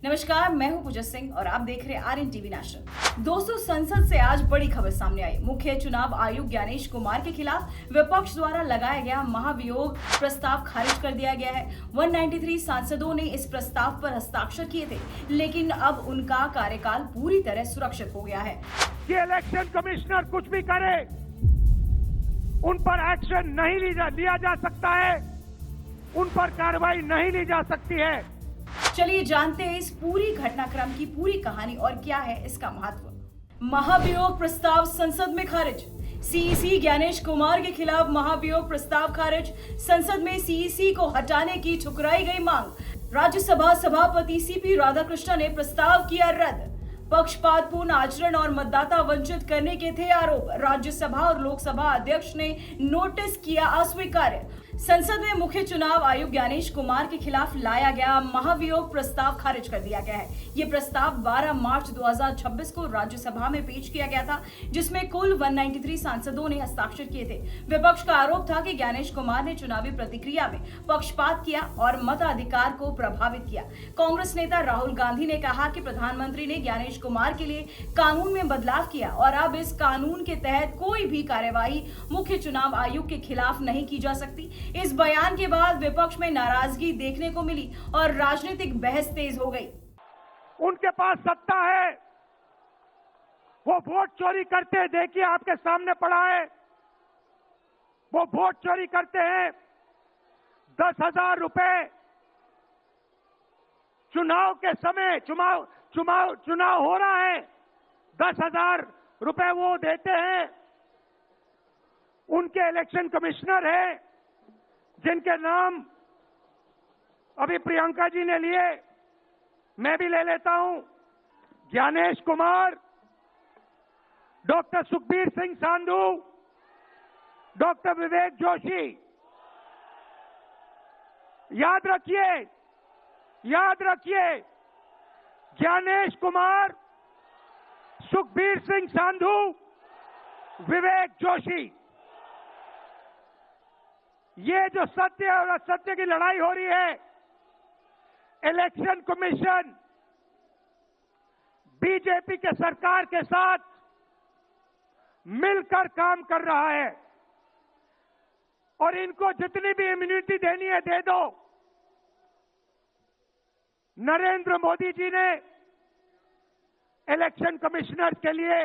नमस्कार, मैं हूं पूजा सिंह और आप देख रहे हैं आरएन टीवी नेशनल। दोस्तों, संसद से आज बड़ी खबर सामने आई। मुख्य चुनाव आयुक्त ज्ञानेश कुमार के खिलाफ विपक्ष द्वारा लगाया गया महाभियोग प्रस्ताव खारिज कर दिया गया है। 193 सांसदों ने इस प्रस्ताव पर हस्ताक्षर किए थे, लेकिन अब उनका कार्यकाल पूरी तरह सुरक्षित हो गया है। कि इलेक्शन कमिश्नर कुछ भी करे, उन पर एक्शन नहीं लिया जा सकता है, उन पर कार्रवाई नहीं ली जा सकती है। चलिए जानते हैं इस पूरी घटनाक्रम की पूरी कहानी और क्या है इसका महत्व। महाभियोग प्रस्ताव संसद में खारिज। सीईसी ज्ञानेश कुमार के खिलाफ महाभियोग प्रस्ताव खारिज। संसद में सीईसी को हटाने की ठुकराई गई मांग। राज्यसभा सभापति सीपी राधाकृष्णन ने प्रस्ताव किया रद्द। पक्षपातपूर्ण आचरण और मतदाता वंचित करने के थे आरोप। राज्यसभा और लोकसभा अध्यक्ष ने नोटिस किया अस्वीकार्य। संसद में मुख्य चुनाव आयुक्त ज्ञानेश कुमार के खिलाफ लाया गया महाभियोग प्रस्ताव खारिज कर दिया गया है। ये प्रस्ताव 12 मार्च 2026 को राज्यसभा में पेश किया गया था, जिसमें कुल 193 सांसदों ने हस्ताक्षर किए थे। विपक्ष का आरोप था कि ज्ञानेश कुमार ने चुनावी प्रतिक्रिया में पक्षपात किया और मताधिकार को प्रभावित किया। कांग्रेस नेता राहुल गांधी ने कहा कि प्रधानमंत्री ने ज्ञानेश कुमार के लिए कानून में बदलाव किया और अब इस कानून के तहत कोई भी कार्यवाही मुख्य चुनाव आयुक्त के खिलाफ नहीं की जा सकती। इस बयान के बाद विपक्ष में नाराजगी देखने को मिली और राजनीतिक बहस तेज हो गई। उनके पास सत्ता है, वो वोट चोरी करते हैं। देखिए, आपके सामने पड़ा है, वो वोट चोरी करते हैं। 10,000 रुपए चुनाव के समय, चुनाव हो रहा है, 10,000 रुपए वो देते हैं। उनके इलेक्शन कमिश्नर है, जिनके नाम अभी प्रियंका जी ने लिए, मैं भी ले लेता हूं। Gyanesh Kumar, doctor Sukhbir Singh Sandhu, doctor Vivek Joshi. याद रखिए, ज्ञानेश कुमार, सुखबीर सिंह सांधू, विवेक जोशी। ये जो सत्य और असत्य की लड़ाई हो रही है, इलेक्शन कमीशन बीजेपी के सरकार के साथ मिलकर काम कर रहा है और इनको जितनी भी इम्यूनिटी देनी है दे दो। नरेंद्र मोदी जी ने इलेक्शन कमिश्नर के लिए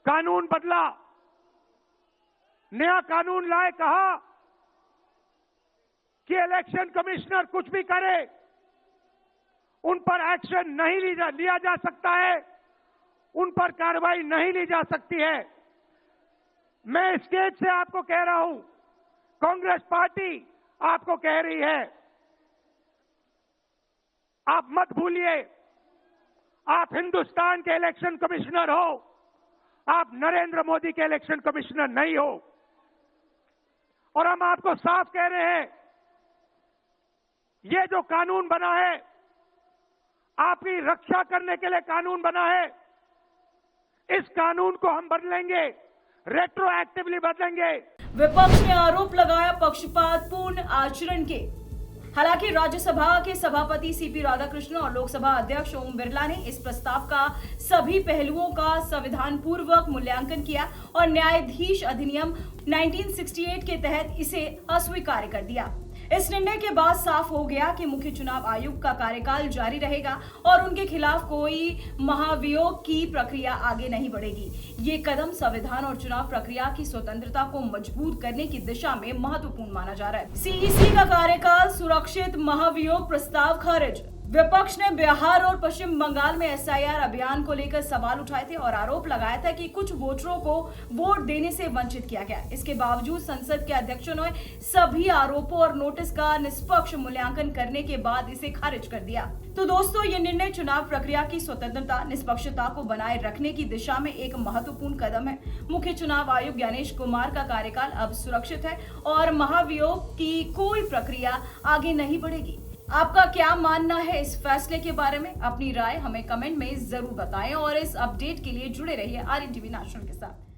कानून बदला, नया कानून लाए, कहा कि इलेक्शन कमिश्नर कुछ भी करे, उन पर एक्शन नहीं लिया जा सकता है, उन पर कार्रवाई नहीं ली जा सकती है। मैं स्टेज से आपको कह रहा हूं, कांग्रेस पार्टी आपको कह रही है, आप मत भूलिए, आप हिंदुस्तान के इलेक्शन कमिश्नर हो, आप नरेंद्र मोदी के इलेक्शन कमिश्नर नहीं हो। और हम आपको साफ कह रहे हैं, ये जो कानून बना है, आपकी रक्षा करने के लिए कानून बना है। इस कानून को हम बदलेंगे, रेट्रोएक्टिवली बदलेंगे। विपक्ष ने आरोप लगाया पक्षपातपूर्ण आचरण के। हालांकि राज्यसभा के सभापति सीपी राधाकृष्णन और लोकसभा अध्यक्ष ओम बिरला ने इस प्रस्ताव का सभी पहलुओं का संविधान पूर्वक मूल्यांकन किया और न्यायाधीश अधिनियम 1968 के तहत इसे अस्वीकार कर दिया। इस निर्णय के बाद साफ हो गया कि मुख्य चुनाव आयुक्त का कार्यकाल जारी रहेगा और उनके खिलाफ कोई महाभियोग की प्रक्रिया आगे नहीं बढ़ेगी। ये कदम संविधान और चुनाव प्रक्रिया की स्वतंत्रता को मजबूत करने की दिशा में महत्वपूर्ण माना जा रहा है। सीईसी का कार्यकाल सुरक्षित, महाभियोग प्रस्ताव खारिज। विपक्ष ने बिहार और पश्चिम बंगाल में एसआईआर अभियान को लेकर सवाल उठाए थे और आरोप लगाया था कि कुछ वोटरों को वोट देने से वंचित किया गया। इसके बावजूद संसद के अध्यक्षों ने सभी आरोपों और नोटिस का निष्पक्ष मूल्यांकन करने के बाद इसे खारिज कर दिया। तो दोस्तों, ये निर्णय चुनाव प्रक्रिया की स्वतंत्रता, निष्पक्षता को बनाए रखने की दिशा में एक महत्वपूर्ण कदम है। मुख्य चुनाव आयुक्त ज्ञानेश कुमार का कार्यकाल अब सुरक्षित है और महाभियोग की कोई प्रक्रिया आगे नहीं बढ़ेगी। आपका क्या मानना है इस फैसले के बारे में? अपनी राय हमें कमेंट में जरूर बताएं और इस अपडेट के लिए जुड़े रहिए आरएन टीवी नेशनल के साथ।